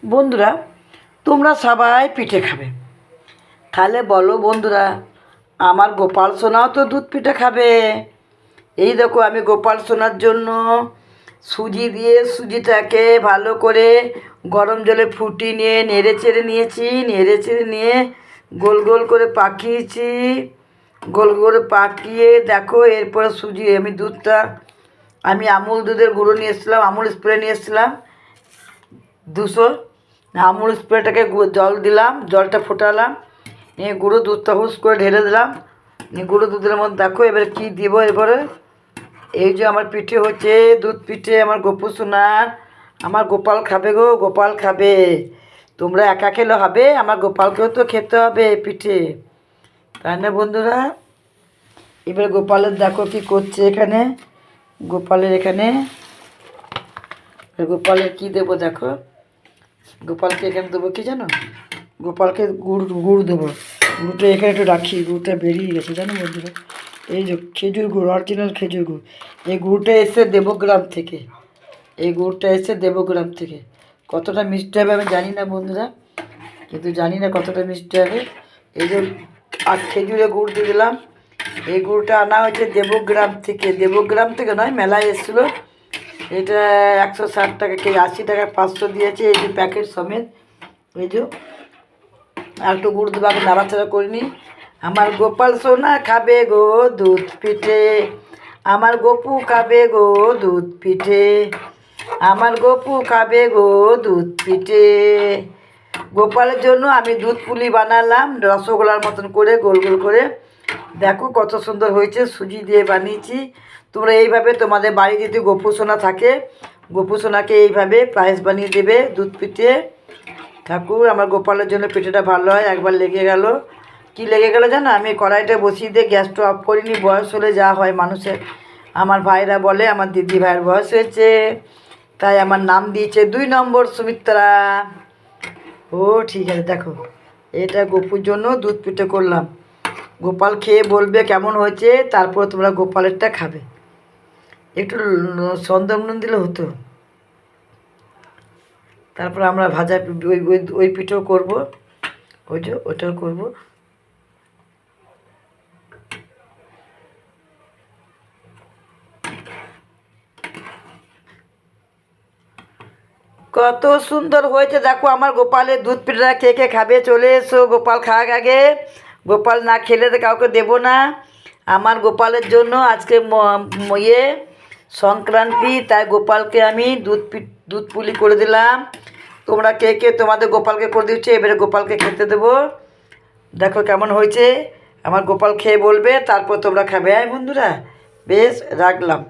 বন্ধুরা, তোমরা সবাই পিঠে খাবে, তাহলে বলো বন্ধুরা, আমার গোপাল সোনাও তো দুধ পিঠে খাবে। এই দেখো, আমি গোপাল সোনার জন্য সুজি দিয়ে সুজিটাকে ভালো করে গরম জলে ফুটিয়ে নিয়ে নেড়ে চেড়ে নিয়েছি। নেড়ে চেড়ে নিয়ে গোল গোল করে পাকিয়েছি। গোল করে পাকিয়ে দেখো, এরপরে সুজি আমি আমুল দুধের গুঁড়ো নিয়ে এসেছিলাম, আমুল স্প্রে নিয়ে এসেছিলাম 200। আমুল স্প্রেটাকে জল দিলাম, জলটা ফোটালাম, নিয়ে গুঁড়ো দুধটা হুস করে ঢেলে দিলাম। নিয়ে গুঁড়ো দুধের মধ্যে দেখো এবারে কী দিব। এবারে এই যে আমার পিঠে হচ্ছে দুধ পিঠে, আমার গোপু সোনার। আমার গোপাল খাবে গো, গোপাল খাবে। তোমরা একা খেলে হবে, আমার গোপালকেও তো খেতে হবে পিঠে, তাই না বন্ধুরা? এবার গোপালের দেখো কী করছে এখানে। গোপালের কী দেবো দেখো। গোপালকে এখানে দেবো কি জানো, গোপালকে গুড় দেবো। গুড়টা এখানে একটু রাখি, গুড়টা বেরিয়ে গেছে জানো বন্ধুরা। এই যে খেজুর গুড়, অরিজিনাল খেজুর গুড়। এই গুড়টা এসে দেবগ্রাম থেকে, কতটা মিষ্টি হবে আমি জানি না বন্ধুরা, কিন্তু জানি না কতটা মিষ্টি হবে। এই যে আর খেজুরে গুড় দিয়ে দিলাম। এই গুড়টা আনা হয়েছে দেবগ্রাম থেকে নয়, মেলায় এসেছিলো। এটা 160 টাকা কেজি, 80 টাকা 500 দিয়েছে। এই যে প্যাকেট সমেত। এই যে আর একটু গুড় দেবো, আমি নাড়াচাড়া করিনি। আমার গোপাল সোনা খাবে গো দুধ পিঠে, আমার গপু খাবে গো দুধ পিঠে, আমার গপু খাবে গো দুধ পিঠে। গোপালের জন্য আমি দুধ পুলি বানালাম রসগোল্লার মতন করে, গোল গোল করে। দেখো কত সুন্দর হয়েছে, সুজি দিয়ে বানিয়েছি। তোমরা এইভাবে তোমাদের বাড়ি যদি গোপু সোনা থাকে, গোপু সোনাকে এইভাবে পায়েস বানিয়ে দেবে দুধ পিঠে। ঠাকুর, আমার গোপালের জন্য পিঠেটা ভালো হয়। একবার লেগে গেল, কি লেগে গেল জানো, আমি কড়াইটা বসিয়ে দিয়ে গ্যাসটা অফ করিনি। বয়স হলে যা হয় মানুষের, আমার ভাইরা বলে, আমার দিদি ভাইয়ের বয়স হয়েছে, তাই আমার নাম দিয়েছে 2 নম্বর সুমিত্রা। ও ঠিক আছে, দেখো এটা গোপুর জন্য দুধ পিঠে করলাম। গোপাল খেয়ে বলবে কেমন হয়েছে, তারপর তোমরা গোপালেরটা খাবে। একটু সন্দন দিলে হতো। তারপর আমরা ভাজা ওই পিঠেও করবো, ওটাও করবো। কত সুন্দর হয়েছে দেখো আমার গোপালের দুধ পিঠাটা। কে কে খাবে চলে এসো, গোপাল খাওয়ার আগে। গোপাল না খেলে তো কাউকে দেবো না। আমার গোপালের জন্য আজকে সংক্রান্তি, তাই গোপালকে আমি দুধ পুলি করে দিলাম। তোমরা কে কে তোমাদের গোপালকে করে দিচ্ছ, এবারে গোপালকে খেতে দেবো। দেখো কেমন হয়েছে, আমার গোপাল খেয়ে বলবে, তারপর তোমরা খাবে। হ্যাঁ বন্ধুরা, বেশ রাখলাম।